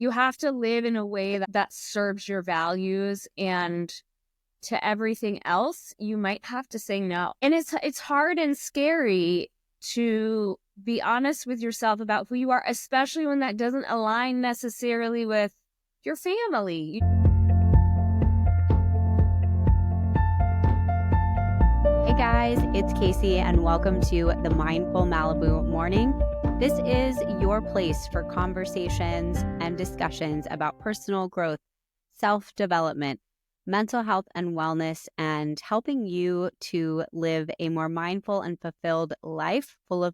You have to live in a way that serves your values, and to everything else, you might have to say no. And it's hard and scary to be honest with yourself about who you are, especially when that doesn't align necessarily with your family. Hey guys, it's Casey and welcome to the Mindful Malibu Morning. This is your place for conversations and discussions about personal growth, self-development, mental health and wellness, and helping you to live a more mindful and fulfilled life full of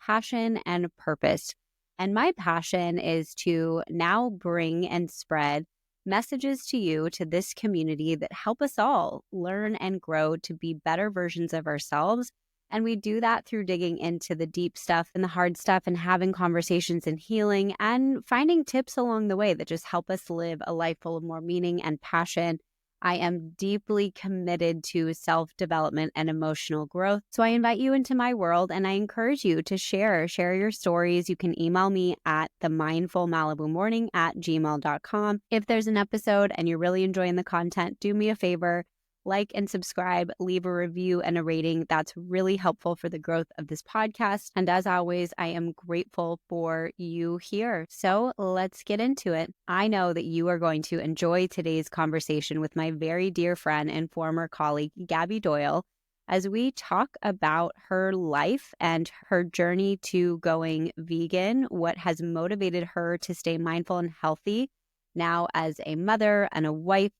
passion and purpose. And my passion is to now bring and spread messages to you, to this community, that help us all learn and grow to be better versions of ourselves. And we do that through digging into the deep stuff and the hard stuff and having conversations and healing and finding tips along the way that just help us live a life full of more meaning and passion. I am deeply committed to self-development and emotional growth. So I invite you into my world and I encourage you to share your stories. You can email me at themindfulmalibumorning@gmail.com. If there's an episode and you're really enjoying the content, do me a favor, like and subscribe, leave a review and a rating. That's really helpful for the growth of this podcast. And as always, I am grateful for you here. So let's get into it. I know that you are going to enjoy today's conversation with my very dear friend and former colleague, Gaby Doyle, as we talk about her life and her journey to going vegan, what has motivated her to stay mindful and healthy now as a mother and a wife,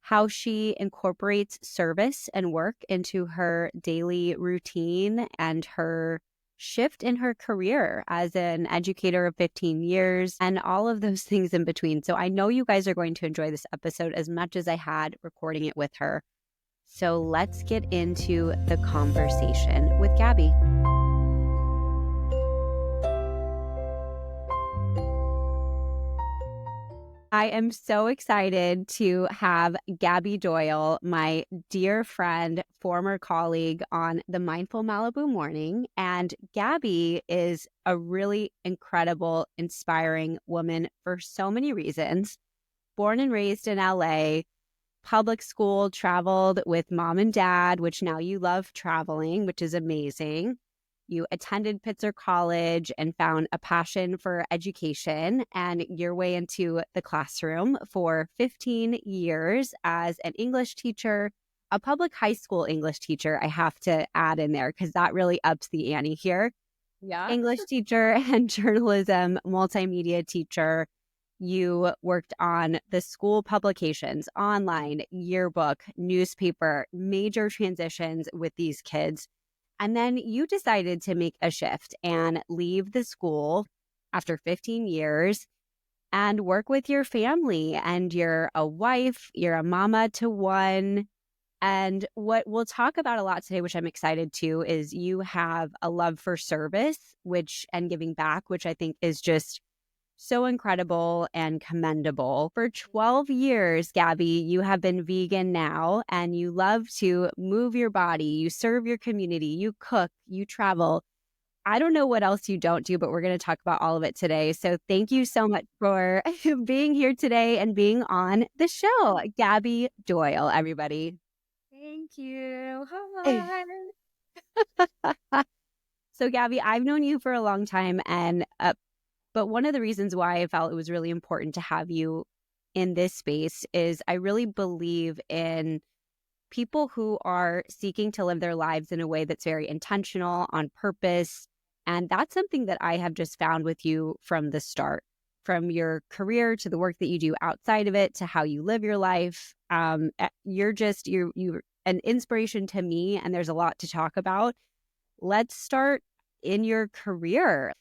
how she incorporates service and work into her daily routine, and her shift in her career as an educator of 15 years, and all of those things in between. So I know you guys are going to enjoy this episode as much as I had recording it with her. So let's get into the conversation with Gaby. I am so excited to have Gaby Doyle, my dear friend, former colleague, on the Mindful Malibu Morning. And Gaby is a really incredible, inspiring woman for so many reasons. Born and raised in LA, public school, traveled with mom and dad, which now you love traveling, which is amazing. You attended Pitzer College and found a passion for education and your way into the classroom for 15 years as an English teacher, a public high school English teacher, I have to add in there because that really ups the ante here. Yeah. English teacher and journalism, multimedia teacher. You worked on the school publications, online, yearbook, newspaper, major transitions with these kids. And then you decided to make a shift and leave the school after 15 years and work with your family. And you're a wife, you're a mama to one. And what we'll talk about a lot today, which I'm excited to, is you have a love for service, and giving back, which I think is just so incredible and commendable. For 12 years, Gaby, you have been vegan now, and you love to move your body. You serve your community. You cook. You travel. I don't know what else you don't do, but we're going to talk about all of it today. So thank you so much for being here today and being on the show. Gaby Doyle, everybody. Thank you. Hi. So Gaby, I've known you for a long time, and but one of the reasons why I felt it was really important to have you in this space is I really believe in people who are seeking to live their lives in a way that's very intentional, on purpose. And that's something that I have just found with you from the start, from your career to the work that you do outside of it to how you live your life. You're an inspiration to me, and there's a lot to talk about. Let's start in your career.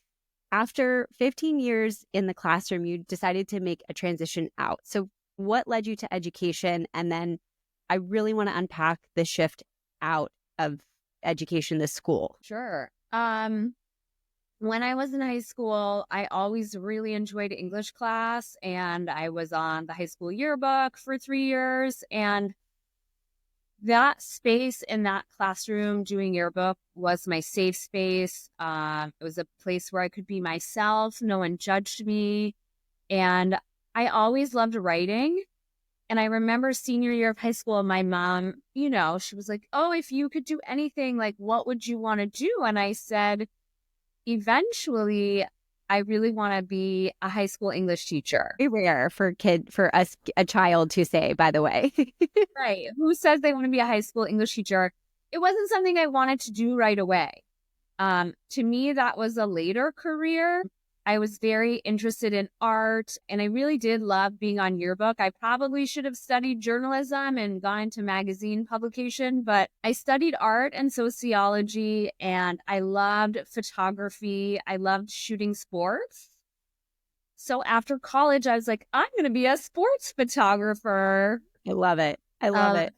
After 15 years in the classroom, you decided to make a transition out. So what led you to education? And then I really want to unpack the shift out of education, the school. Sure. When I was in high school, I always really enjoyed English class, and I was on the high school yearbook for 3 years. And that space in that classroom doing yearbook was my safe space. It was a place where I could be myself. No one judged me. And I always loved writing. And I remember senior year of high school, my mom, she was like, oh, if you could do anything, like, what would you want to do? And I said, eventually, I really want to be a high school English teacher. Very rare for us, a child to say, by the way. Right. Who says they want to be a high school English teacher? It wasn't something I wanted to do right away. To me, that was a later career. I was very interested in art, and I really did love being on yearbook. I probably should have studied journalism and gone into magazine publication, but I studied art and sociology, and I loved photography. I loved shooting sports. So after college, I was like, I'm going to be a sports photographer. I love it. I love it.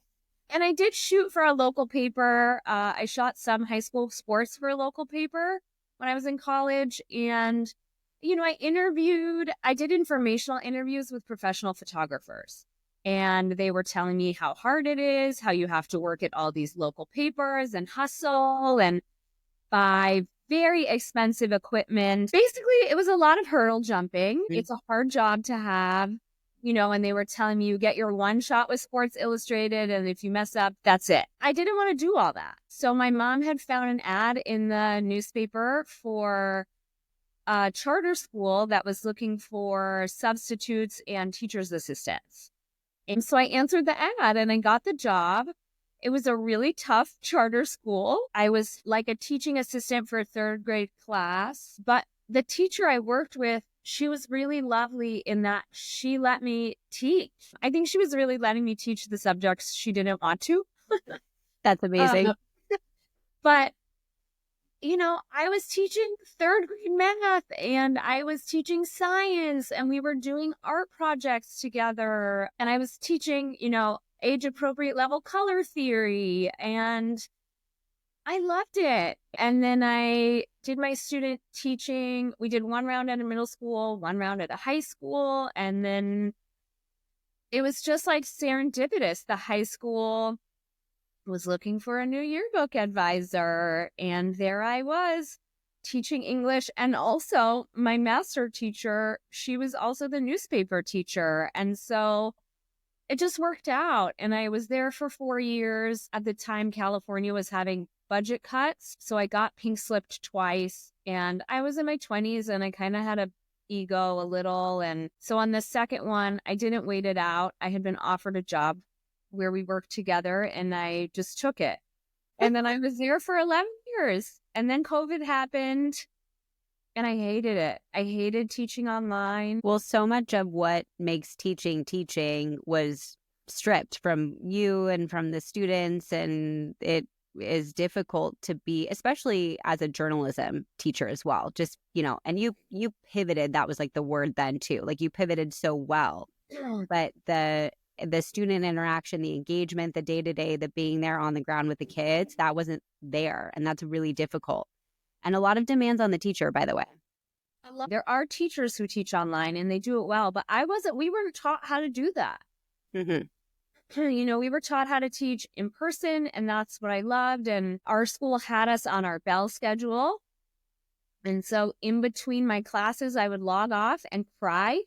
And I did shoot for a local paper. I shot some high school sports for a local paper when I was in college. And, I did informational interviews with professional photographers. And they were telling me how hard it is, how you have to work at all these local papers and hustle and buy very expensive equipment. Basically, it was a lot of hurdle jumping. Mm-hmm. It's a hard job to have. And they were telling me you get your one shot with Sports Illustrated, and if you mess up, that's it. I didn't want to do all that. So my mom had found an ad in the newspaper for a charter school that was looking for substitutes and teacher's assistants. And so I answered the ad and I got the job. It was a really tough charter school. I was like a teaching assistant for a third grade class, but the teacher I worked with, she was really lovely in that she let me teach. I think she was really letting me teach the subjects she didn't want to. That's amazing. But, I was teaching third grade math and I was teaching science and we were doing art projects together. And I was teaching, age appropriate level color theory, and I loved it. And then I did my student teaching. We did one round at a middle school, one round at a high school. And then it was just like serendipitous. The high school was looking for a new yearbook advisor. And there I was teaching English. And also my master teacher, she was also the newspaper teacher. And so it just worked out. And I was there for 4 years. At the time, California was having budget cuts. So I got pink slipped twice, and I was in my 20s and I kind of had a ego a little. And so on the second one, I didn't wait it out. I had been offered a job where we worked together and I just took it. And then I was there for 11 years. And then COVID happened and I hated it. I hated teaching online. Well, so much of what makes teaching was stripped from you and from the students, and it is difficult to be, especially as a journalism teacher as well. Just, and you pivoted. That was like the word then too. Like you pivoted so well, but the student interaction, the engagement, the day-to-day, the being there on the ground with the kids, that wasn't there. And that's really difficult. And a lot of demands on the teacher, by the way. There are teachers who teach online and they do it well, but we weren't taught how to do that. Mm-hmm. We were taught how to teach in person, and that's what I loved. And our school had us on our bell schedule. And so in between my classes, I would log off and cry.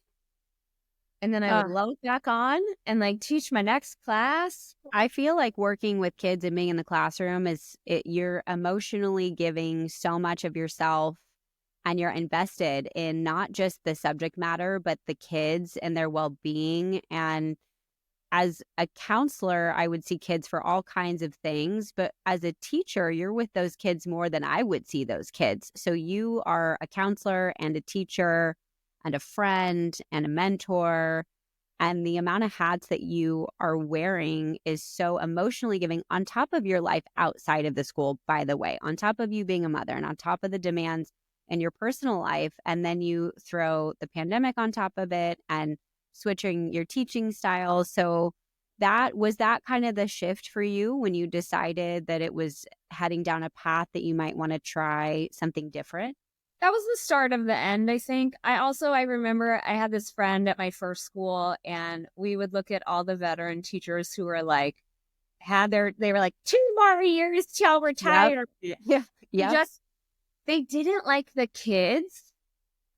And then I would log back on and teach my next class. I feel like working with kids and being in the classroom you're emotionally giving so much of yourself, and you're invested in not just the subject matter, but the kids and their well-being. And as a counselor, I would see kids for all kinds of things. But as a teacher, you're with those kids more than I would see those kids. So you are a counselor and a teacher and a friend and a mentor. And the amount of hats that you are wearing is so emotionally giving, on top of your life outside of the school, by the way, on top of you being a mother and on top of the demands in your personal life. And then you throw the pandemic on top of it and switching your teaching style. So was that kind of the shift for you when you decided that it was heading down a path that you might want to try something different? That was the start of the end, I think. I remember I had this friend at my first school, and we would look at all the veteran teachers who were they were like 2 more years till we're tired. Yeah. They didn't like the kids.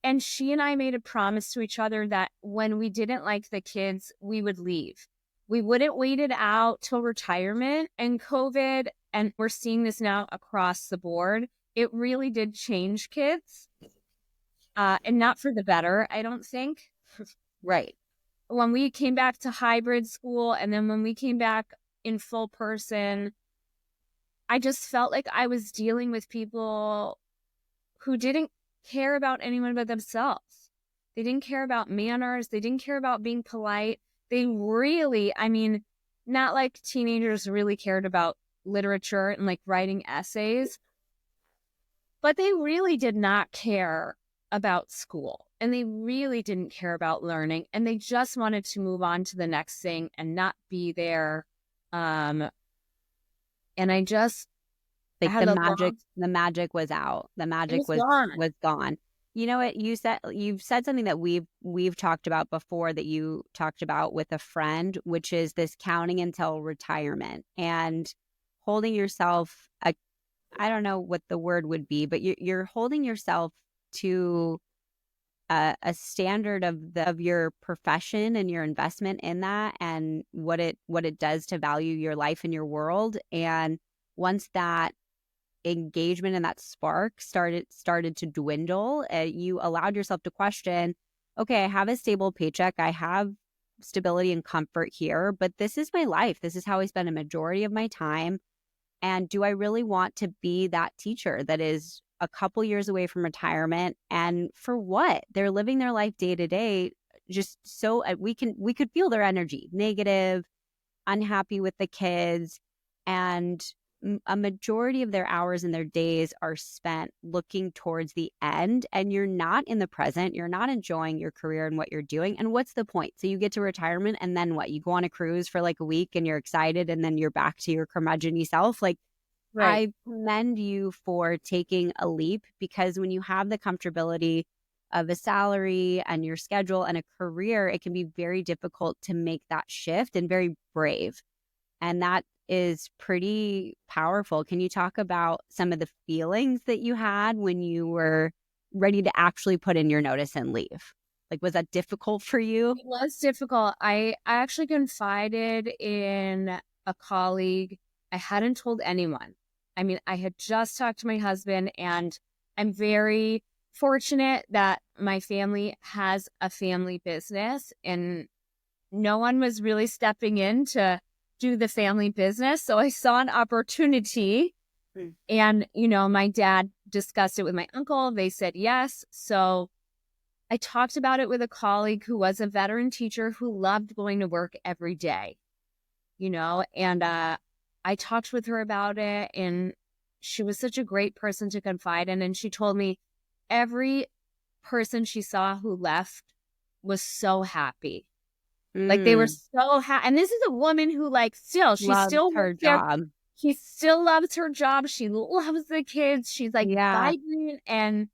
And she and I made a promise to each other that when we didn't like the kids, we would leave. We wouldn't wait it out till retirement and COVID. And we're seeing this now across the board. It really did change kids, and not for the better, I don't think. Right. When we came back to hybrid school and then when we came back in full person, I just felt like I was dealing with people who didn't care about anyone but themselves. They didn't care about manners. They didn't care about being polite. They really, I mean, not like teenagers really cared about literature and like writing essays, but they really did not care about school and they really didn't care about learning and they just wanted to move on to the next thing and not be there. And I just Like had the magic was out. The it magic was gone. was gone. You know what you've said something that we've talked about before, that you talked about with a friend, which is this counting until retirement and holding yourself I don't know what the word would be, but you're holding yourself to a standard of your profession and your investment in that and what it does to value your life and your world. And once that engagement and that spark started to dwindle, you allowed yourself to question, okay, I have a stable paycheck, I have stability and comfort here, but this is my life, this is how I spend a majority of my time. And do I really want to be that teacher that is a couple years away from retirement? And for what? They're living their life day to day, just so we could feel their energy, negative, unhappy with the kids, and a majority of their hours and their days are spent looking towards the end, and you're not in the present, you're not enjoying your career and what you're doing. And what's the point? So you get to retirement and then what? You go on a cruise for like a week and you're excited and then you're back to your curmudgeon-y self. Like, Right. I commend you for taking a leap, because when you have the comfortability of a salary and your schedule and a career, it can be very difficult to make that shift, and very brave. And that is pretty powerful. Can you talk about some of the feelings that you had when you were ready to actually put in your notice and leave? Like, was that difficult for you? It was difficult. I actually confided in a colleague. I hadn't told anyone. I mean, I had just talked to my husband, and I'm very fortunate that my family has a family business and no one was really stepping in to do the family business. So I saw an opportunity. And, my dad discussed it with my uncle. They said yes. So I talked about it with a colleague who was a veteran teacher who loved going to work every day, and I talked with her about it, and she was such a great person to confide in. And she told me every person she saw who left was so happy. Like they were so happy. And this is a woman who she Loves still her works there. job. She still loves her job. She loves the kids. She's like Yeah. vibrant. And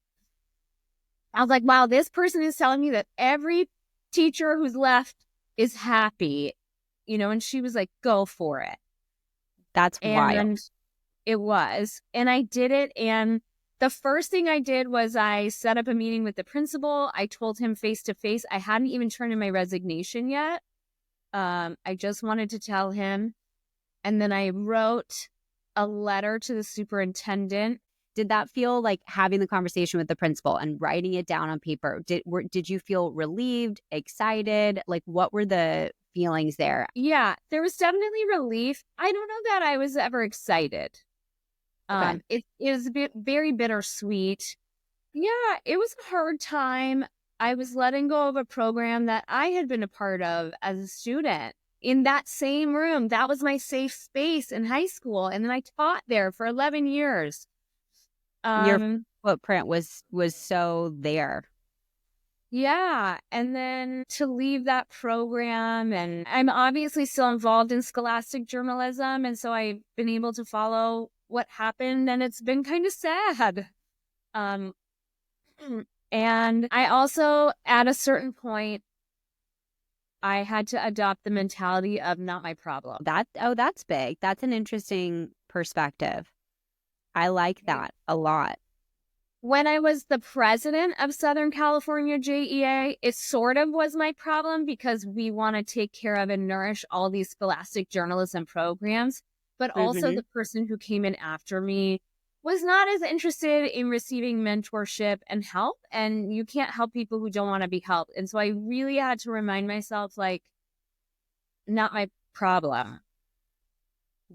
I was like, wow, this person is telling me that every teacher who's left is happy, and she was like, go for it. That's wild. And it was. And I did it. And the first thing I did was I set up a meeting with the principal. I told him face to face. I hadn't even turned in my resignation yet. I just wanted to tell him. And then I wrote a letter to the superintendent. Did that feel like having the conversation with the principal and writing it down on paper? Did you feel relieved, excited? Like, what were the feelings there? Yeah, there was definitely relief. I don't know that I was ever excited. Okay. It is very bittersweet. Yeah, it was a hard time. I was letting go of a program that I had been a part of as a student in that same room. That was my safe space in high school. And then I taught there for 11 years. Your footprint was so there. Yeah. And then to leave that program, and I'm obviously still involved in scholastic journalism. And so I've been able to follow what happened, and it's been kind of sad. And I also, at a certain point, I had to adopt the mentality of not my problem. That's big. That's an interesting perspective. I like that a lot. When I was the president of Southern California JEA, it sort of was my problem because we want to take care of and nourish all these scholastic journalism programs. But also, Mm-hmm. the person who came in after me was not as interested in receiving mentorship and help. And you can't help people who don't want to be helped. And so I really had to remind myself, like, not my problem.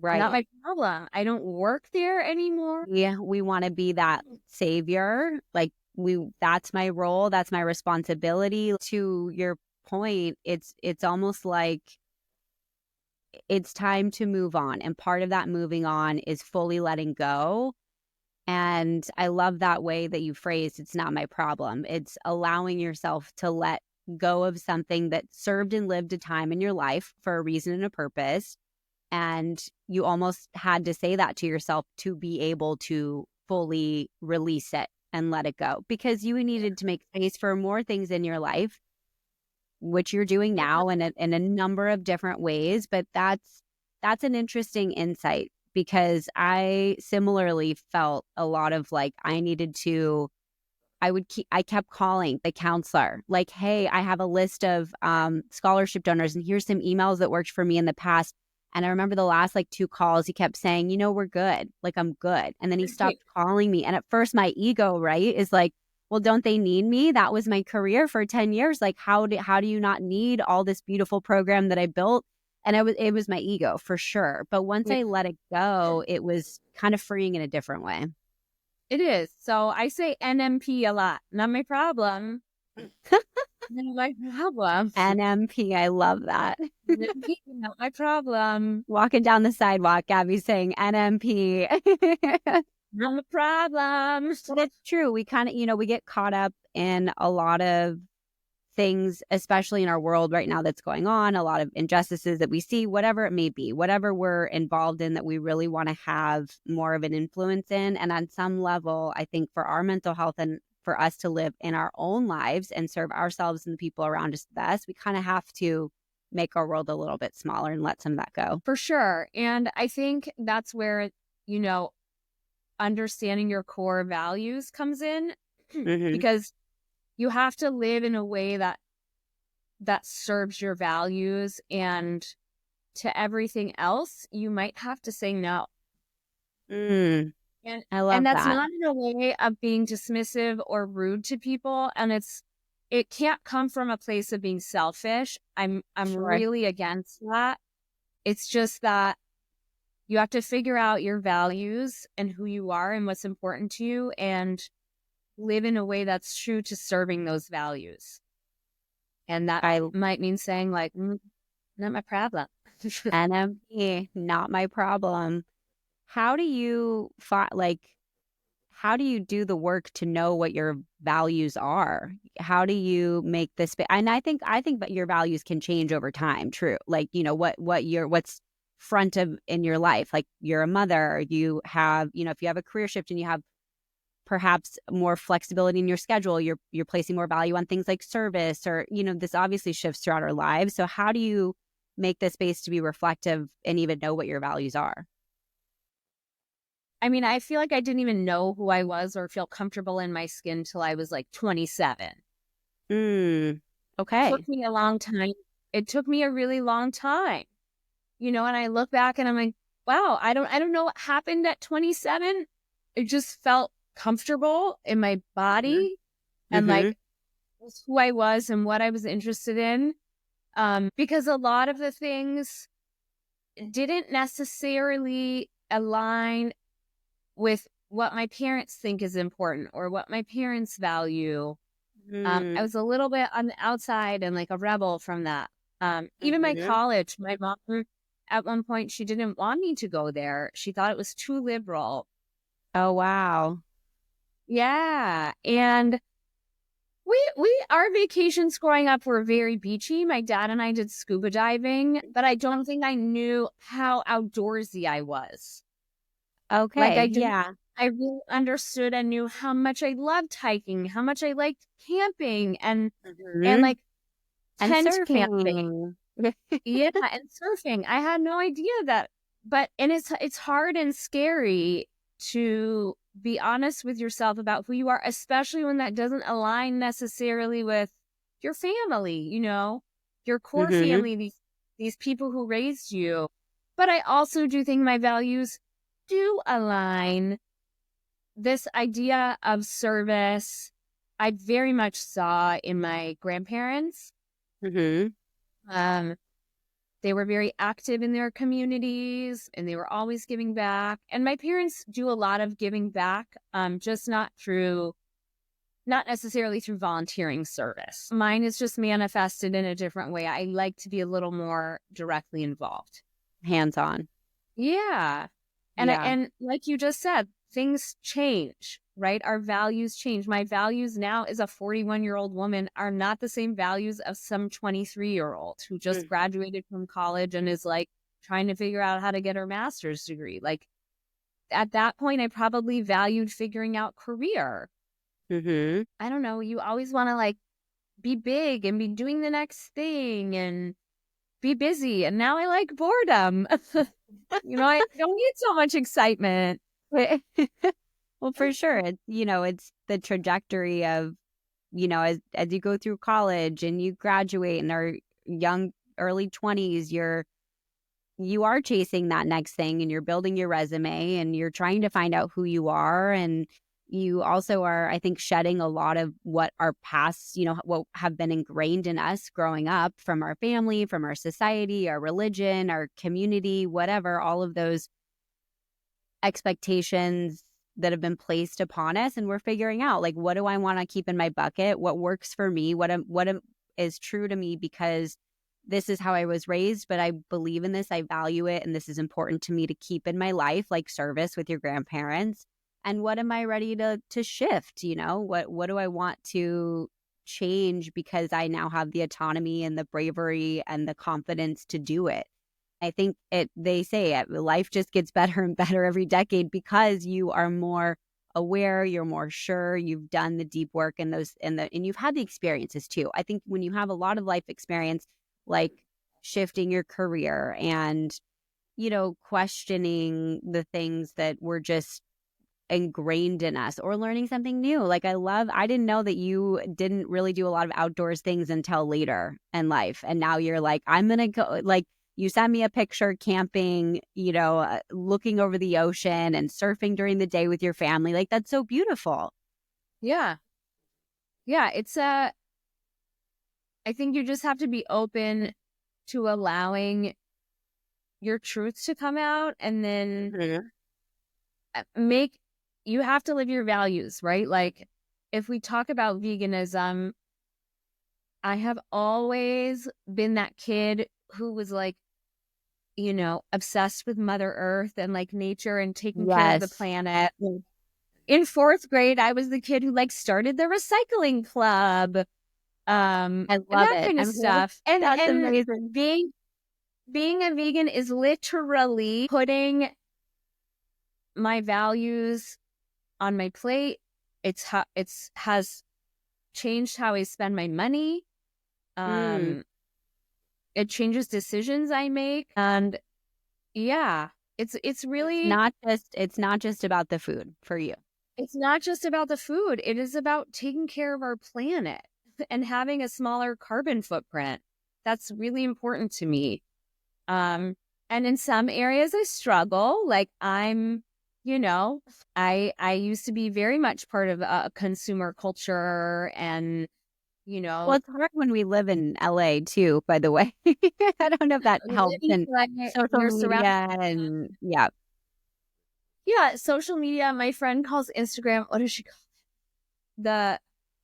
Not Right. my problem. I don't work there anymore. Yeah, we want to be that savior. Like that's my role, that's my responsibility. To your point, it's almost like it's time to move on. And part of that moving on is fully letting go. And I love that way that you phrased it's not my problem. It's allowing yourself to let go of something that served and lived a time in your life for a reason and a purpose. And you almost had to say that to yourself to be able to fully release it and let it go because you needed to make space for more things in your life, which you're doing now in a number of different ways. But that's an interesting insight because I similarly felt a lot of like I needed to I kept calling the counselor like, hey, I have a list of scholarship donors and here's some emails that worked for me in the past. And I remember the last like 2 calls, he kept saying, we're good. Like, I'm good. And then he stopped calling me. And at first my ego, right, is like, well, don't they need me? That was my career for 10 years. Like, how do you not need all this beautiful program that I built? And it was my ego for sure. But once I let it go, it was kind of freeing in a different way. It is. So I say NMP a lot. Not my problem. Not my problem. NMP, I love that. NMP, not my problem. Walking down the sidewalk, Gabby's saying NMP. Not my problem. But it's true. We kind of, we get caught up in a lot of things, especially in our world right now that's going on, a lot of injustices that we see, whatever it may be, whatever we're involved in that we really want to have more of an influence in. And on some level, I think for our mental health and for us to live in our own lives and serve ourselves and the people around us the best, we kind of have to make our world a little bit smaller and let some of that go. For sure. And I think that's where, understanding your core values comes in because you have to live in a way that serves your values, and to everything else you might have to say no. And I love and that's that. not in a way of being dismissive or rude to people, and it can't come from a place of being selfish. I'm Sure. really against that. It's just that you have to figure out your values and who you are and what's important to you and live in a way that's true to serving those values. And that might mean saying like, not my problem. NMP, not my problem. How do you how do you do the work to know what your values are? How do you make this? And I think that your values can change over time. True. Like, what's front of in your life? Like you're a mother, you have, if you have a career shift and you have perhaps more flexibility in your schedule, you're placing more value on things like service or, this obviously shifts throughout our lives. So how do you make the space to be reflective and even know what your values are? I mean, I feel like I didn't even know who I was or feel comfortable in my skin till I was like 27. Okay. It took me a long time. It took me a really long time. And I look back and I'm like, wow, I don't know what happened at 27. It just felt comfortable in my body and like who I was and what I was interested in. Because a lot of the things didn't necessarily align with what my parents think is important or what my parents value. I was a little bit on the outside and like a rebel from that. Even my college, my mom, at one point, she didn't want me to go there. She thought it was too liberal. Oh, wow. Yeah. And our vacations growing up were very beachy. My dad and I did scuba diving, but I don't think I knew how outdoorsy I was. Okay. I really understood and knew how much I loved hiking, how much I liked camping and like tent camping. Yeah, and surfing. I had no idea that, and it's hard and scary to be honest with yourself about who you are, especially when that doesn't align necessarily with your family, your core Mm-hmm. family, these people who raised you. But I also do think my values do align. This idea of service, I very much saw in my grandparents. Mm-hmm. Um, they were very active in their communities and they were always giving back. And my parents do a lot of giving back, just not necessarily through volunteering service. Mine is just manifested in a different way. I like to be a little more directly involved. Hands-on. Yeah. Yeah. And like you just said, things change, right? Our values change. My values now as a 41-year-old woman are not the same values of some 23-year-old who just Mm. graduated from college and is like trying to figure out how to get her master's degree. Like at that point, I probably valued figuring out career. Mm-hmm. I don't know. You always want to like be big and be doing the next thing and be busy. And now I like boredom. I don't need so much excitement. Well, for sure. It's the trajectory of, as you go through college and you graduate and are young, early 20s, you are chasing that next thing and you're building your resume and you're trying to find out who you are. And you also are, I think, shedding a lot of what our past, what have been ingrained in us growing up from our family, from our society, our religion, our community, whatever, all of those expectations that have been placed upon us. And we're figuring out, like, what do I want to keep in my bucket? What works for me? Is true to me because this is how I was raised, but I believe in this. I value it. And this is important to me to keep in my life, like service with your grandparents. And what am I ready to shift? What do I want to change because I now have the autonomy and the bravery and the confidence to do it. I think they say it, life just gets better and better every decade because you are more aware, you're more sure, you've done the deep work and you've had the experiences too. I think when you have a lot of life experience, like shifting your career and, questioning the things that were just ingrained in us or learning something new. Like I didn't know that you didn't really do a lot of outdoors things until later in life. And now you're like, I'm going to go, like, you sent me a picture camping, looking over the ocean and surfing during the day with your family. Like, that's so beautiful. Yeah. Yeah. I think you just have to be open to allowing your truth to come out and then you have to live your values, right? Like if we talk about veganism, I have always been that kid who was like, obsessed with Mother Earth and like nature and taking care of the Yes. planet. In fourth grade, I was the kid who like started the recycling club, I and love that it. kind of stuff. And That's and amazing. being a vegan is literally putting my values on my plate. It's has changed how I spend my money. Mm. Um, it changes decisions I make, and yeah, it's really It's not just about the food for you. it's not just about the food. It is about taking care of our planet and having a smaller carbon footprint. That's really important to me. Um, and in some areas I struggle. Like I used to be very much part of a consumer culture and, Well, it's hard when we live in LA too, by the way. I don't know if that helps. living And like social you're surrounded. media and yeah. Yeah, social media. My friend calls Instagram. What does she call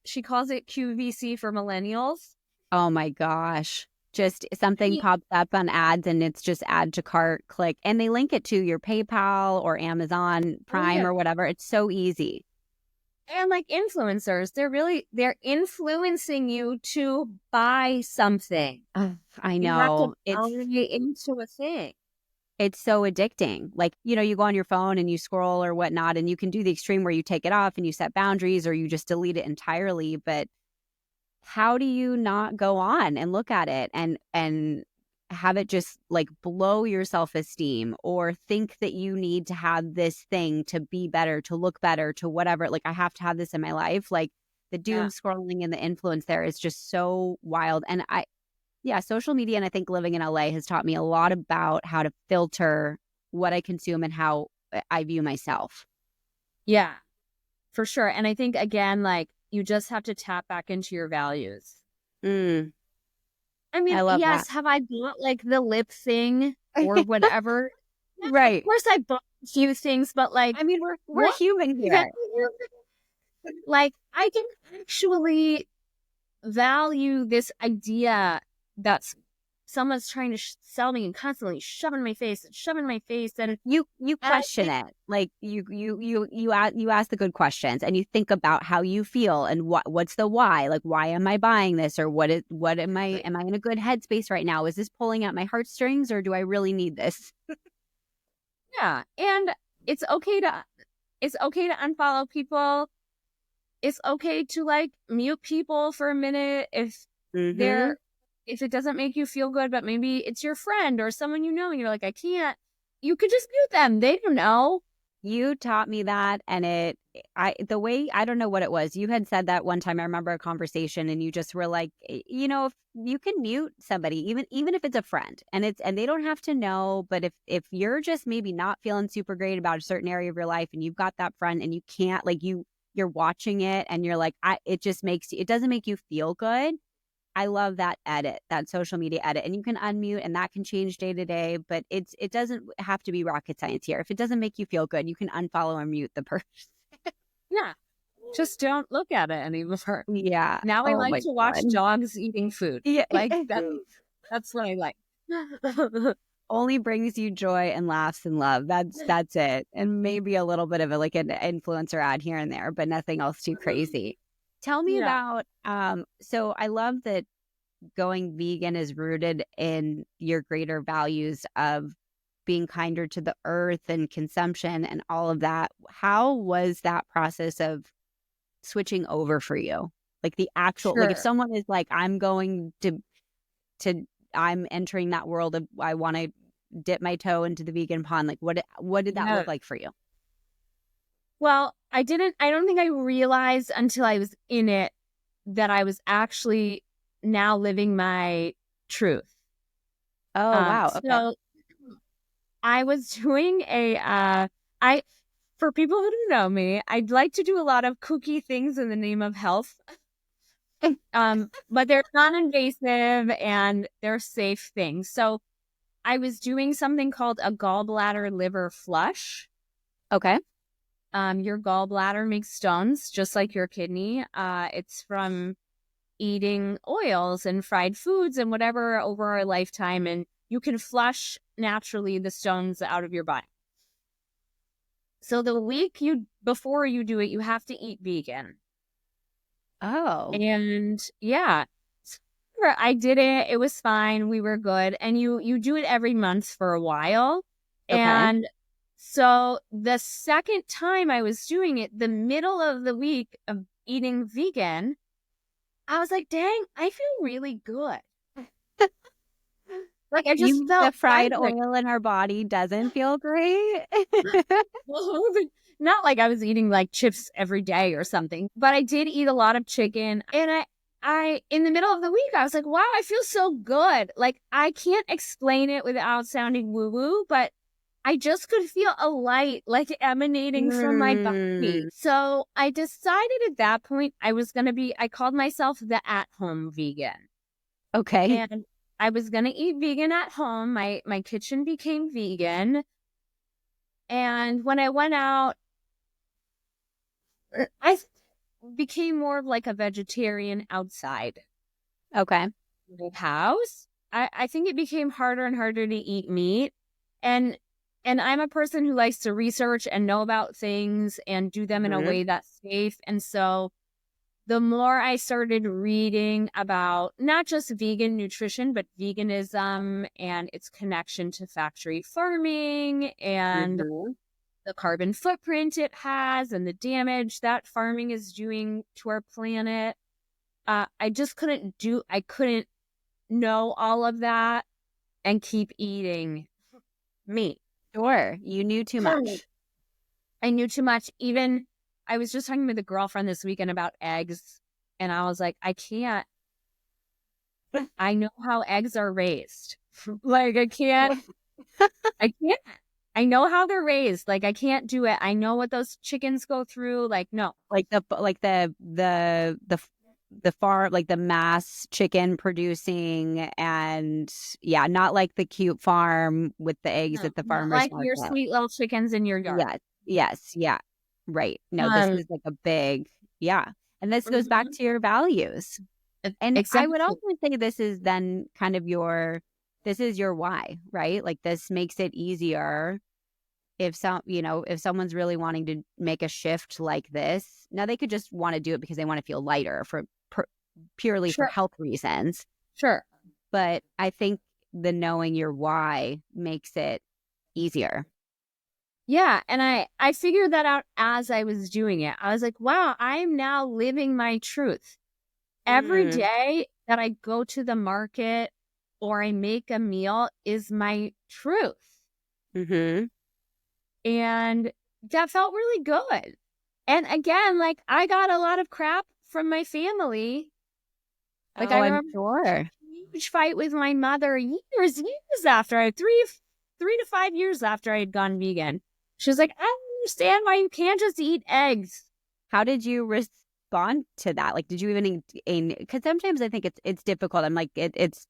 she calls it QVC for millennials. Oh my gosh. Just something I pops up on ads and it's just add to cart, click, and they link it to your PayPal or Amazon Oh Prime yeah. or whatever. It's so easy. And like influencers, they're influencing you to buy something. Ugh, I You have to know. buy into a thing. It's so addicting. Like, you go on your phone and you scroll or whatnot, and you can do the extreme where you take it off and you set boundaries or you just delete it entirely. But how do you not go on and look at it and have it just like blow your self-esteem or think that you need to have this thing to be better, to look better, to whatever. Like I have to have this in my life. Like the doom Yeah. scrolling and the influence there is just so wild. And yeah, social media and I think living in LA has taught me a lot about how to filter what I consume and how I view myself. Yeah, for sure. And I think, again, like you just have to tap back into your values. Mm, I mean, I love that. yes, have I bought like the lip thing or whatever? Yeah, of Right. course I bought a few things, but like, I mean, we're what? human here. Like, I can actually value this idea that's someone's trying to sell me and constantly shoving my face and shoving my face, and You I question it. Like you ask the good questions and you think about how you feel and what's the why? Like why am I buying this, or what am I in a good headspace right now? Is this pulling at my heartstrings, or do I really need this? yeah, and it's okay to unfollow people. It's okay to like mute people for a minute if Mm-hmm. they're if it doesn't make you feel good, but maybe it's your friend or someone you know and you're like, I can't. You could just mute them. They don't know. You taught me that, and the way, I don't know what it was. You had said that one time. I remember a conversation, and you just were like, if you can mute somebody, even if it's a friend, and they don't have to know, but if you're just maybe not feeling super great about a certain area of your life, and you've got that friend, and you can't like you're watching it, and you're like, it doesn't make you feel good. I love that social media edit, and you can unmute and that can change day to day, but it doesn't have to be rocket science here. If it doesn't make you feel good, you can unfollow or mute the person. Yeah. Just don't look at it anymore. Yeah. Now I Oh like my to watch God. dogs eating food. Yeah. Like that's what I like. Only brings you joy and laughs and love. That's it. And maybe a little bit of like an influencer ad here and there, but nothing else too crazy. Tell me Yeah. about so I love that going vegan is rooted in your greater values of being kinder to the earth and consumption and all of that. How was that process of switching over for you? Like the actual, like if Sure. someone is like, I'm going to, I'm entering that world of, I want to dip my toe into the vegan pond. Like what did that Yeah. look like for you? Well, I don't think I realized until I was in it that I was actually now living my truth. Oh, wow. Okay. So I was doing I, for people who don't know me, I'd like to do a lot of kooky things in the name of health. But they're non-invasive and they're safe things. So I was doing something called a gallbladder liver flush. Okay. Your gallbladder makes stones just like your kidney. It's from eating oils and fried foods and whatever over a lifetime, and you can flush naturally the stones out of your body. So the week before you do it, you have to eat vegan. Oh, And yeah, so I did it. It was fine. We were good. And you do it every month for a while. okay. And so the second time I was doing it, the middle of the week of eating vegan, I was like, dang, I feel really good. Like I You just mean the felt fried vibrant. oil in our body doesn't feel great? Not like I was eating like chips every day or something, but I did eat a lot of chicken. And I in the middle of the week, I was like, wow, I feel so good. Like I can't explain it without sounding woo woo, but I just could feel a light like emanating from my body. Mm, So I decided at that point I called myself the at home vegan. okay. And I was going to eat vegan at home. My kitchen became vegan. And when I went out, I became more of like a vegetarian outside Okay. the house. I think it became harder and harder to eat meat. And I'm a person who likes to research and know about things and do them in a Mhm. way that's safe. And so the more I started reading about not just vegan nutrition, but veganism and its connection to factory farming and Mhm. the carbon footprint it has and the damage that farming is doing to our planet. I couldn't know all of that and keep eating meat. Sure. You knew too much. I knew too much. Even I was just talking with a girlfriend this weekend about eggs, and I was like, I can't. I know how eggs are raised. Like, I can't. I can't. I know how they're raised. Like, I can't do it. I know what those chickens go through. Like, no. Like the farm, like the mass chicken producing, and yeah, not like the cute farm with the eggs No, at the not farmer's like your market. sweet little chickens in your yard. Yes, yes, yeah, right. No, this Um, is like a big, yeah. And this goes back mhm. to your values. And I would Exactly. also say this is then kind of this is your why, right? Like this makes it easier if if someone's really wanting to make a shift like this. Now they could just want to do it because they want to feel lighter purely for Sure. health reasons. Sure. But I think the knowing your why makes it easier. Yeah. And I figured that out as I was doing it. I was like, wow, I am now living my truth. Every Mm, day that I go to the market or I make a meal is my truth. mm-hmm. And that felt really good. And again, like I got a lot of crap from my family. Like Oh, I I'm remember sure. a huge fight with my mother years after I 3 to 5 years after I had gone vegan. She was like, I don't understand why you can't just eat eggs. How did you respond to that? Like, did you even, because sometimes I think it's difficult. I'm like, it's,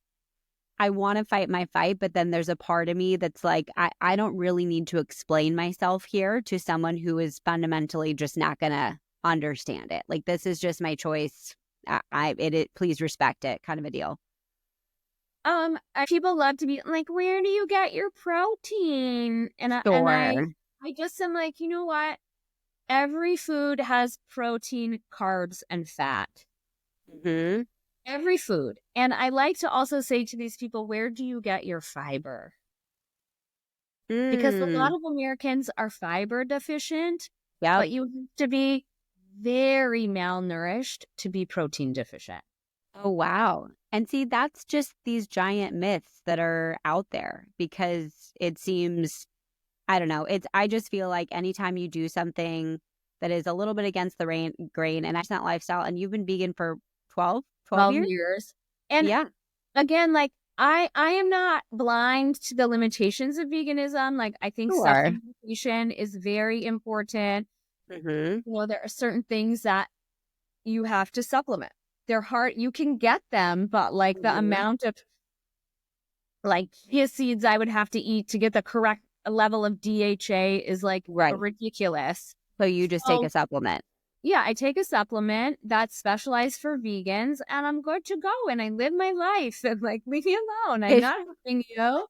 I want to fight my fight, but then there's a part of me that's like, I don't really need to explain myself here to someone who is fundamentally just not going to understand it. Like, this is just my choice. Please respect it, kind of a deal. People love to be like, where do you get your protein? Sure. I just am like, you know what? Every food has protein, carbs, and fat. Hmm. Every food. And I like to also say to these people, where do you get your fiber? Because a lot Mm. of Americans are fiber deficient, Yep. but you have to be very malnourished to be protein deficient. Oh, wow. And see, that's just these giant myths that are out there because it seems, I don't know, I just feel like anytime you do something that is a little bit against the grain and that's not lifestyle, and you've been vegan for 12 12 years? years. And Yeah, again, like I am not blind to the limitations of veganism. Like I think sure. supplementation is very important. Hmm. You know, there are certain things that you have to supplement. They're hard. You can get them, but like the Hmm. amount of like chia seeds I would have to eat to get the correct level of DHA is like Right. ridiculous. So you just take a So supplement. yeah, I take a supplement that's specialized for vegans and I'm good to go and I live my life and like leave me alone. I'm It's, not hurting you.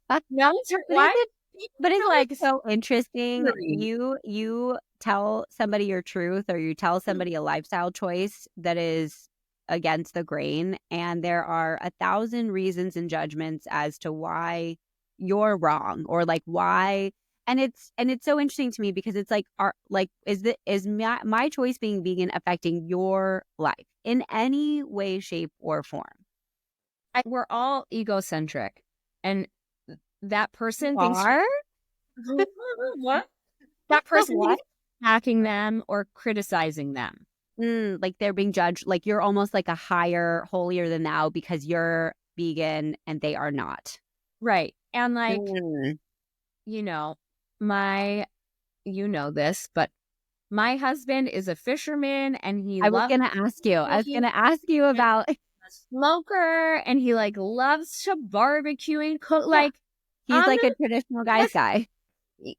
but No, it's why isn't people but isn't are it like so interesting? angry. You tell somebody your truth, or you tell somebody a lifestyle choice that is against the grain, and there are 1,000 reasons and judgments as to why you're wrong, or like why. And it's so interesting to me because it's like, is my choice being vegan affecting your life in any way, shape, or form? We're all egocentric and that You person thinks are. what? That person What? thinks attacking them or criticizing them. Like they're being judged, like you're almost like a higher, holier than thou because you're vegan and they are not. Right. And like, Mm. you know, my, you know this, but my husband is a fisherman and he I was loves gonna ask you. I was cooking. gonna ask you And about. a smoker and he like loves to barbecue and cook. Yeah, Like, he's I'm like a not, traditional guy's yes, guy.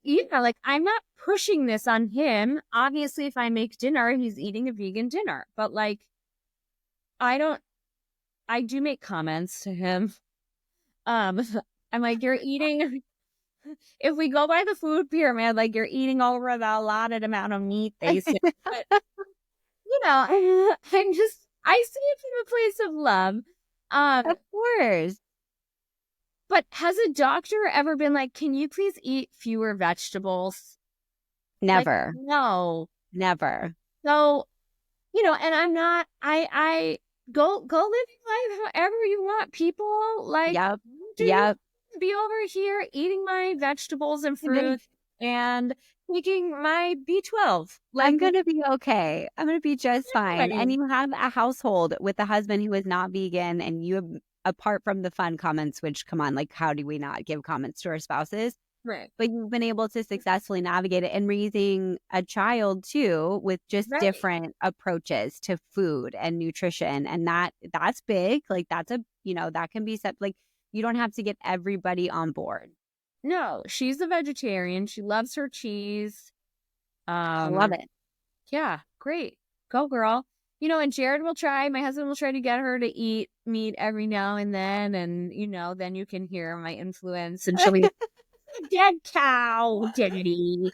you know, like I'm not pushing this on him. Obviously, if I make dinner, he's eating a vegan dinner. But like, I don't, I do make comments to him. Um, I'm like, you're eating, if we go by the food pyramid, like you're eating over the allotted amount of meat they say. But, you know, I see it from a place of love. Um, Of course. but has a doctor ever been like, can you please eat fewer vegetables? Like, Never. no. Never. So, you know, and I'm not, I go live your life however you want. People like, Yep. do you Yep. be over here eating my vegetables and fruits and taking my B12? I'm Like, going to be okay. I'm going to be just fine. And anyway. you have a household with a husband who is not vegan, and you have, apart from the fun comments, which come on, like, how do we not give comments to our spouses? Right. But you've been able to successfully navigate it and raising a child too with just Right. different approaches to food and nutrition. And that's big. Like that's a, that can be set, like you don't have to get everybody on board. No, she's a vegetarian. She loves her cheese. I love Um, it. yeah, great. Go girl. And Jared will try, my husband will try to get her to eat meat every now and then. And, then you can hear my influence and she'll be dead cow, Daddy.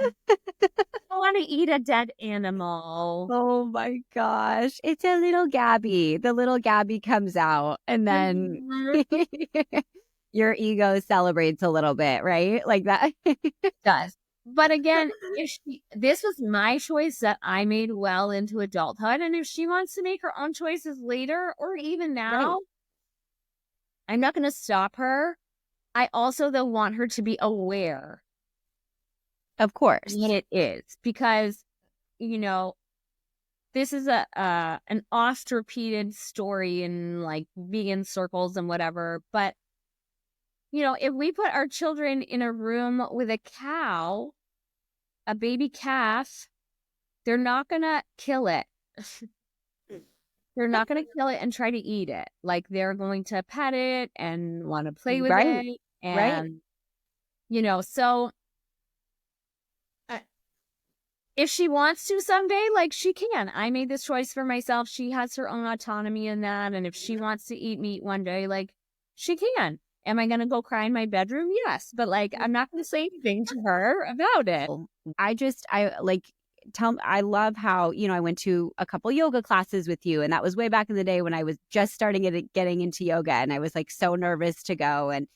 I want to eat a dead animal. Oh my gosh. It's a little Gabby. The little Gabby comes out and then your ego celebrates a little bit, right? Like that. Does. But again, this was my choice that I made well into adulthood. And if she wants to make her own choices later or even Right. now, I'm not going to stop her. I also, though, want her to be aware Of course. what it is because, this is an oft repeated story in like vegan circles and whatever. But, if we put our children in a room with a cow, a baby calf, they're not going to kill it. They're not going to kill it and try to eat it. Like they're going to pet it and want to play with Right. it. Right. And, so if she wants to someday, like she can. I made this choice for myself. She has her own autonomy in that. And if she wants to eat meat one day, like she can. Am I going to go cry in my bedroom? Yes. But like, I'm not going to say anything to her about it. I love how, I went to a couple yoga classes with you, and that was way back in the day when I was just getting into yoga, and I was like so nervous to go. And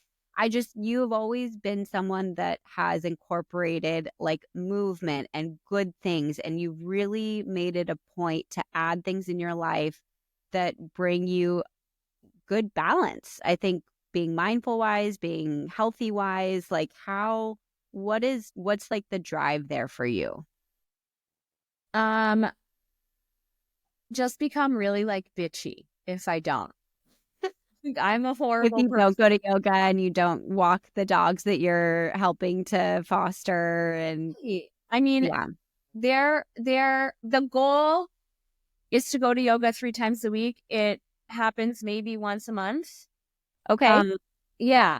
you've always been someone that has incorporated like movement and good things, and you've really made it a point to add things in your life that bring you good balance. I think being mindful wise, being healthy wise, like what's like the drive there for you? Um, just become really like bitchy if I don't. I'm a If horrible you don't person. go to yoga and you don't walk the dogs that you're helping to foster, and I mean, yeah. the goal is to go to yoga 3 times a week. It happens maybe once a month. Okay. Yeah.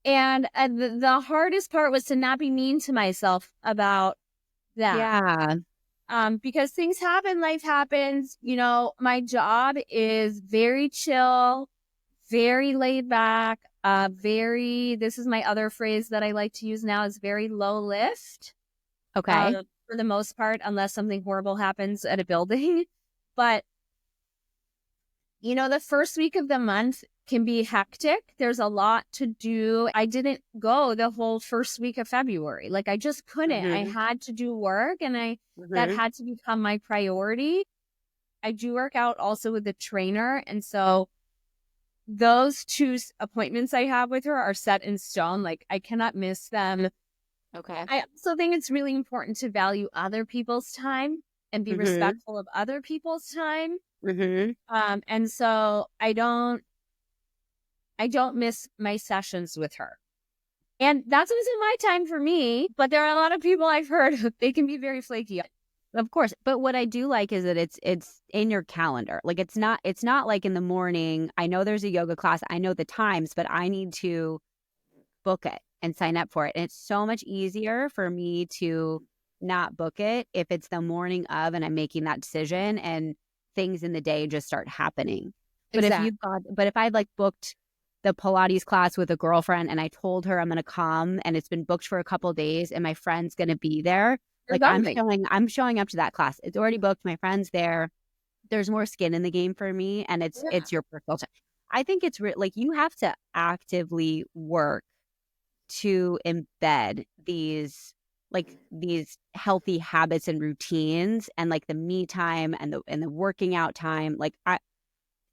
And the hardest part was to not be mean to myself about that. Yeah. Because things happen, life happens. My job is very chill, very laid back, this is my other phrase that I like to use now is very low lift. Okay. For the most part, unless something horrible happens at a building. But, the first week of the month can be hectic. There's a lot to do. I didn't go the whole first week of February. Like I just couldn't. I had to do work and that had to become my priority. I do work out also with a trainer. And so those two appointments I have with her are set in stone. Like I cannot miss them. Okay. I also think it's really important to value other people's time and be respectful of other people's time. And so I don't miss my sessions with her. And that's what's in my time for me. But there are a lot of people I've heard they can be very flaky. Of course. But what I do like is that it's in your calendar. Like it's not like in the morning. I know there's a yoga class. I know the times, but I need to book it and sign up for it. And it's so much easier for me to not book it if it's the morning of and I'm making that decision and things in the day just start happening. But Exactly. if I'd like booked the Pilates class with a girlfriend and I told her I'm going to come and it's been booked for a couple of days and my friend's going to be there, like I'm showing up to that class. It's already booked. My friend's there. There's more skin in the game for me, and it's your personal time. I think it's like you have to actively work to embed these healthy habits and routines and like the me time and the working out time. Like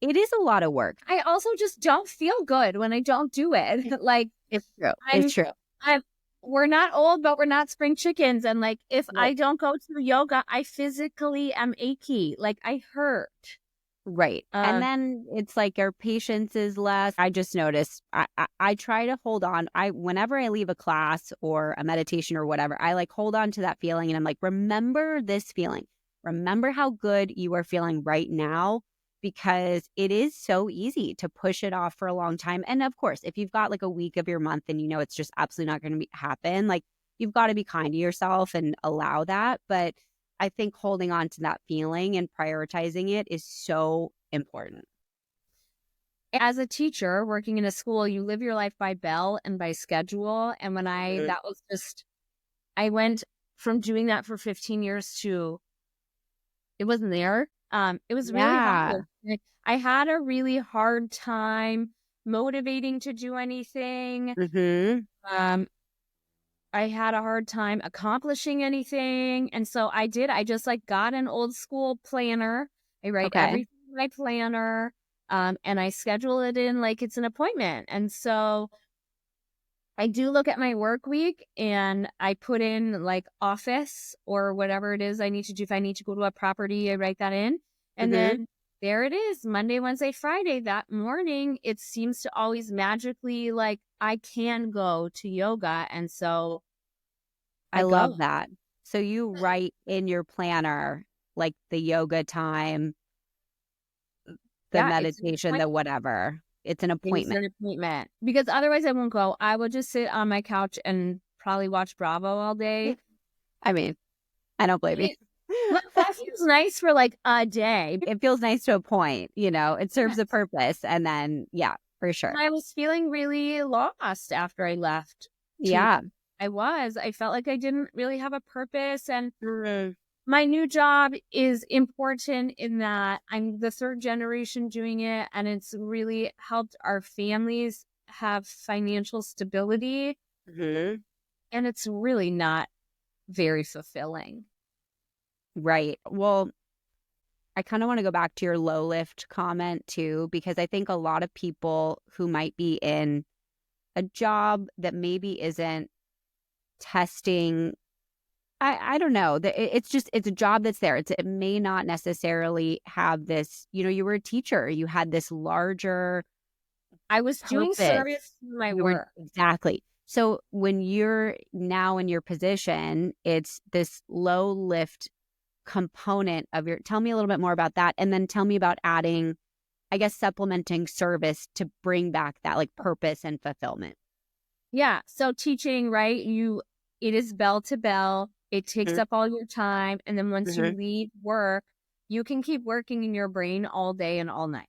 It is a lot of work. I also just don't feel good when I don't do it. Like, It's true. It's I'm, true. I'm, we're not old, but we're not spring chickens. And like, if Right. I don't go to yoga, I physically am achy. Like, I hurt. Right. And Uh, then it's like your patience is less. I just noticed I try to hold on. Whenever I leave a class or a meditation or whatever, I like hold on to that feeling and I'm like, remember this feeling. Remember how good you are feeling right now, because it is so easy to push it off for a long time. And of course, if you've got like a week of your month and you know it's just absolutely not going to happen, like you've got to be kind to yourself and allow that. But I think holding on to that feeling and prioritizing it is so important. as a teacher working in a school, you live your life by bell and by schedule. And Mhm. that was just, I went from doing that for 15 years to it wasn't there. It was really hard. Yeah. I had a really hard time motivating to do anything. Mhm. Um, I had a hard time accomplishing anything. And so I just like got an old school planner. I write Okay. everything in my planner. And I schedule it in like it's an appointment. And so I do look at my work week and I put in like office or whatever it is I need to do. If I need to go to a property, I write that in. And Mhm. then there it is, Monday, Wednesday, Friday. That morning, it seems to always magically like I can go to yoga. And so I I love go. that. So you write in your planner like the yoga time, the Yeah, it's an meditation, the appointment. whatever. It's an It is appointment. an appointment because otherwise I won't go. I would just sit on my couch and probably watch Bravo all Yeah. day. I mean, I don't blame you. It, but that feels nice for like a day. It feels nice to a point, it serves a Yes. purpose. And then, yeah, for And sure. I was feeling really lost after I left teaching. Yeah. I felt like I didn't really have a purpose. And Mhm. my new job is important in that I'm the third generation doing it. And it's really helped our families have financial stability. Mhm. And it's really not very fulfilling. Right. Well, I kind of want to go back to your low lift comment too, because I think a lot of people who might be in a job that maybe isn't testing, I don't know, it's just, it's a job that's there. It may not necessarily have this, you were a teacher, you had this larger I was doing purpose. service through my You were work. exactly. So when you're now in your position, it's this low lift component of your, tell me a little bit more about that. And then tell me about adding, I guess, supplementing service to bring back that like purpose and fulfillment. Yeah. So teaching, right? It is bell to bell. It takes Mhm. up all your time. And then once you Mhm. leave work, you can keep working in your brain all day and all night.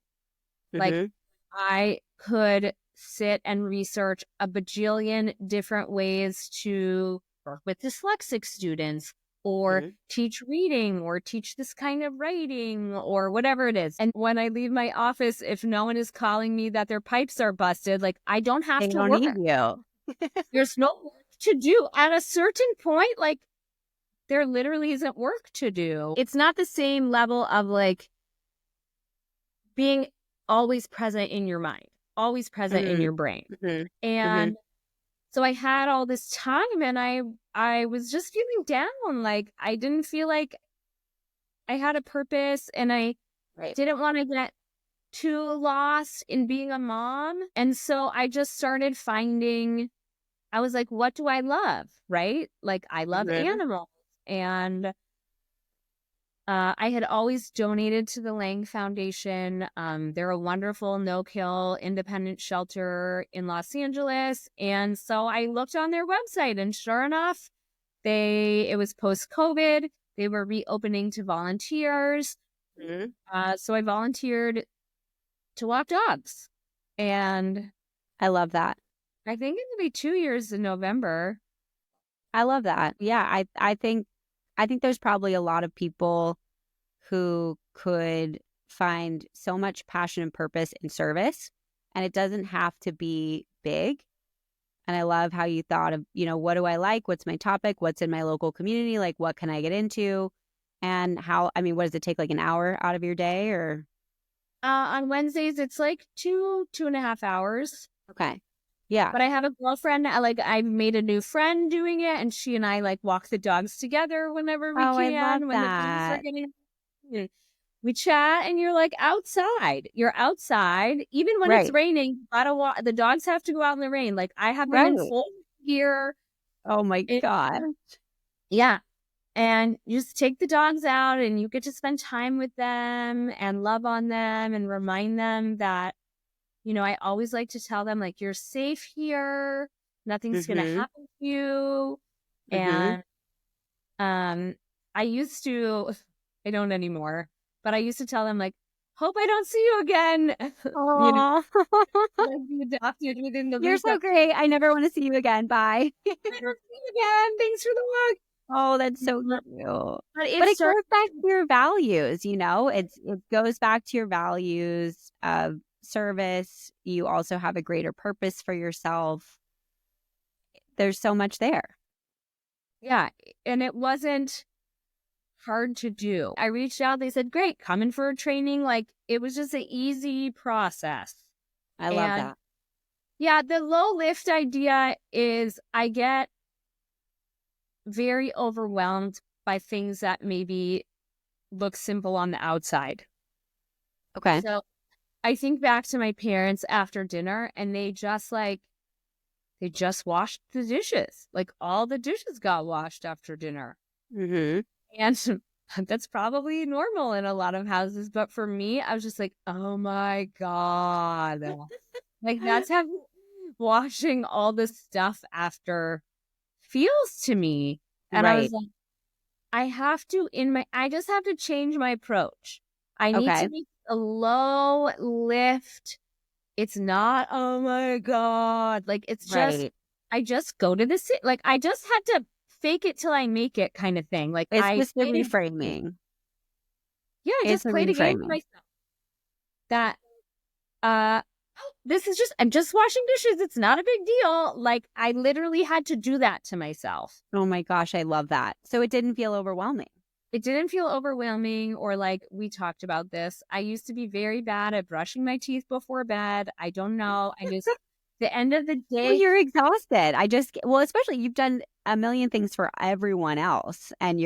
Like Mhm. I could sit and research a bajillion different ways to work with dyslexic students or Mhm. teach reading or teach this kind of writing or whatever it is. And when I leave my office, if no one is calling me that their pipes are busted, like I don't have They to don't need work. you. There's no work to do. At a certain point, like there literally isn't work to do. It's not the same level of like being always present in your mind, always present in Mhm. your brain. Mhm. Mhm. And so I had all this time and I was just feeling down. Like I didn't feel like I had a purpose and I Right. didn't want to get too lost in being a mom. And so I just started finding I was like, what do I love? Right? Like I love Mhm. animals. And I had always donated to the Lang Foundation. They're a wonderful no-kill independent shelter in Los Angeles. And so I looked on their website and sure enough, it was post-COVID. They were reopening to volunteers. Mhm. So I volunteered to walk dogs. And I love that. I think it'll be 2 years in November. I love that. Yeah, I think there's probably a lot of people who could find so much passion and purpose in service, and it doesn't have to be big. And I love how you thought of, what do I like? What's my topic? What's in my local community? Like, what can I get into? And how, I mean, what does it take, like an hour out of your day or? On Wednesdays, it's like 2.5 hours. Okay. Yeah. But I have a girlfriend, I made a new friend doing it, and she and I like walk the dogs together whenever we Oh, I love can, when the babies are that. getting, we chat, and you're like outside. You're outside. Even when it's Right. raining, you gotta walk. The dogs have to go out in the rain. Like I have them in Right. full gear. Oh my And, God. yeah. And you just take the dogs out and you get to spend time with them and love on them and remind them that, I always like to tell them, like, you're safe here. Nothing's going to Mm-hmm. happen to you. Mm-hmm. And um, I used to, I don't anymore, but I used to tell them, like, hope I don't see you again. you know, Oh, like be adopted within the you're week so of, great. I never want to see you again. Bye. I don't see you again. Thanks for the Oh, that's so walk. cute. But But it it started. goes back to your values, it goes back to your values of service. You also have a greater purpose for yourself. There's so much there. Yeah. And it wasn't hard to do. I reached out. They said, great, come in for a training. Like it was just an easy process. I love And that. yeah, the low lift idea is I get very overwhelmed by things that maybe look simple on the outside. Okay. So I think back to my parents after dinner and they just washed the dishes. Like all the dishes got washed after dinner. Mm-hmm. And that's probably normal in a lot of houses. But for me, I was just like, oh my God. Like that's how washing all this stuff after feels to me. And I was Right. like, I just have to change my approach. I need to Okay. make a low lift. It's not, oh my God. Like it's just, Right. I just go to the city. Like I just had to fake it till I make it kind of thing. Like It's I just a played a game. reframing. Yeah, I It's just a played a game for reframing. myself that uh I'm just washing dishes. It's not a big deal. Like I literally had to do that to myself. Oh my gosh, I love that. So it didn't feel overwhelming. It didn't feel overwhelming or like we talked about this. I used to be very bad at brushing my teeth before bed. I don't know. The end of the Well, day, you're exhausted. Especially you've done a million things for everyone else. And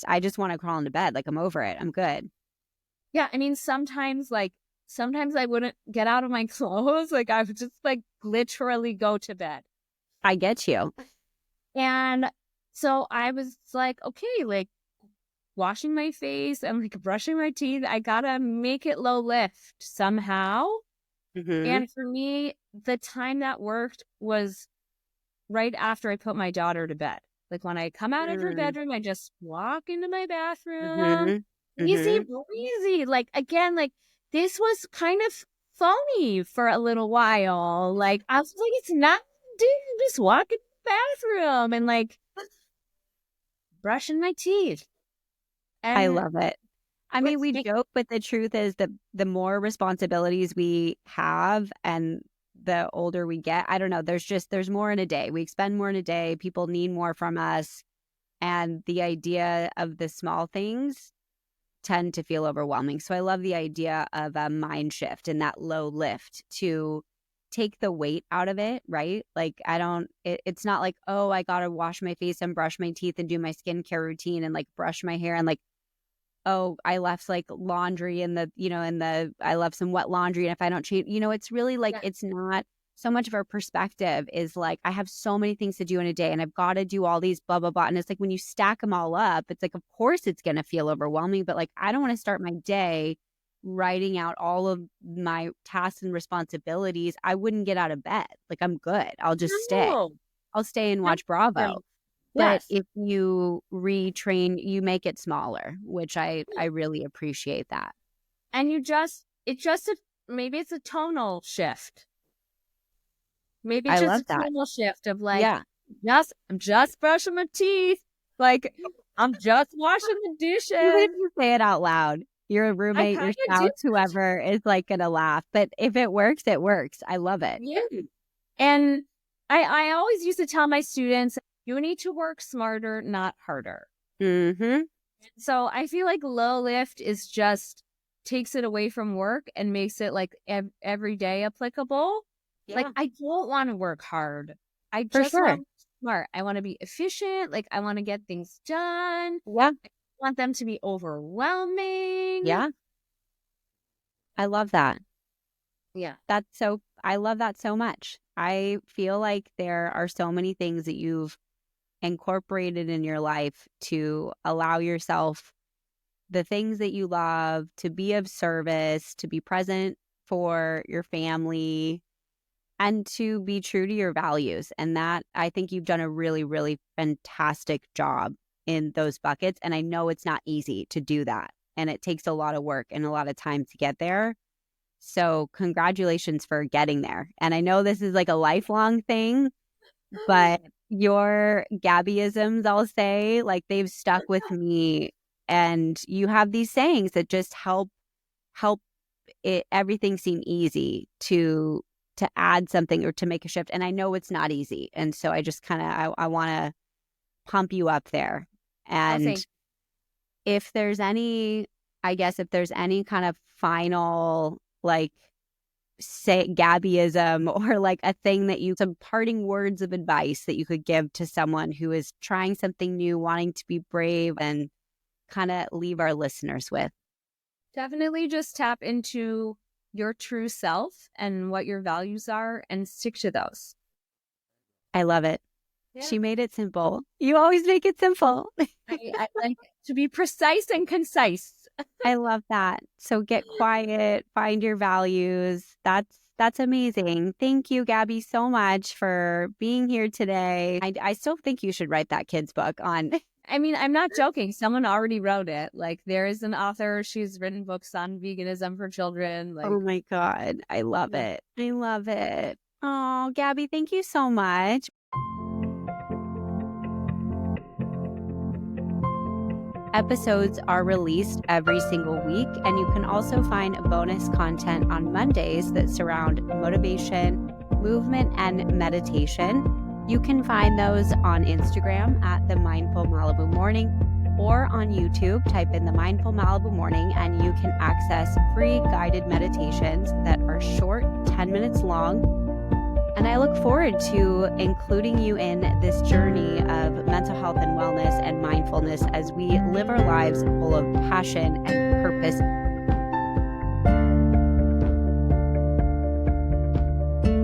I just want to crawl into bed. Like I'm over it. I'm good. yeah, I mean, sometimes I wouldn't get out of my clothes. Like I would just like literally go to bed. I get you. And so I was like, okay, like washing my face and like brushing my teeth. I gotta make it low lift somehow. Mm-hmm. And for me, the time that worked was right after I put my daughter to bed. Like when I come out of her bedroom, I just walk into my bathroom. Mm-hmm. Easy Mm-hmm. breezy. Like again, like this was kind of phony for a little while. Like I was like, it's not, dude, just walk in the bathroom and like brushing my teeth. I And love it. I mean, let's we make joke, but the truth is that the more responsibilities we have and the older we get, I don't know, there's more in a day. We expend more in a day. People need more from us. And the idea of the small things tend to feel overwhelming. So I love the idea of a mind shift and that low lift to take the weight out of it, right? Like it's not like, oh, I got to wash my face and brush my teeth and do my skincare routine and like brush my hair and like, oh, I left like laundry I left some wet laundry. And if I don't change, it's really like, yeah, it's not so much of our perspective is like, I have so many things to do in a day and I've got to do all these blah, blah, blah. And it's like, when you stack them all up, it's like, of course it's going to feel overwhelming, but like, I don't want to start my day writing out all of my tasks and responsibilities. I wouldn't get out of bed. Like, I'm good. I'll just stay. no, I'll stay and that's watch Bravo. great. But Yes. if you retrain, you make it smaller, which I really appreciate that. And maybe it's a tonal shift. Maybe I it's just love a that. tonal shift of like, Yeah. I'm just brushing my teeth. Like, I'm just washing the Even if dishes. you say it out loud, your I roommate, kind your of do. spouse, whoever is like gonna laugh. But if it works, it works. I love it. Yeah. And I always used to tell my students, you need to work smarter, not harder. Mm-hmm. So I feel like low lift is just takes it away from work and makes it like every day applicable. Like, Yeah, I don't want to work hard. I for just sure. want to be smart. I want to be efficient. Like, I want to get things done. Yeah. I want them to be overwhelming. Yeah. I love that. Yeah. I love that so much. I feel like there are so many things that you've incorporated in your life to allow yourself the things that you love, to be of service, to be present for your family, and to be true to your values. And that, I think you've done a really, really fantastic job in those buckets. And I know it's not easy to do that. And it takes a lot of work and a lot of time to get there. So congratulations for getting there. And I know this is like a lifelong thing, but your Gabbyisms, I'll say, like they've stuck with me. And you have these sayings that just help everything seem easy to add something or to make a shift. And I know it's not easy. And so I just kind of I want to pump you up there. And if there's any, I guess if there's any kind of final like say Gabbyism or like a thing that you, some parting words of advice that you could give to someone who is trying something new, wanting to be brave, and kind of leave our listeners with. Definitely just tap into your true self and what your values are and stick to those. I love it. Yeah. She made it simple. You always make it simple. I like to be precise and concise. I love that. So get quiet, find your values. That's amazing. Thank you, Gaby, so much for being here today. I still think you should write that kid's book on. I mean, I'm not joking. Someone already wrote it. Like, there is an author. She's written books on veganism for children. Like, oh my God. I love it. I love it. Oh, Gaby, thank you so much. Episodes are released every single week, and you can also find bonus content on Mondays that surround motivation, movement, and meditation. You can find those on Instagram at The Mindful Malibu Morning or on YouTube. Type in The Mindful Malibu Morning and you can access free guided meditations that are short, 10 minutes long. And I look forward to including you in this journey of mental health and wellness and mindfulness as we live our lives full of passion and purpose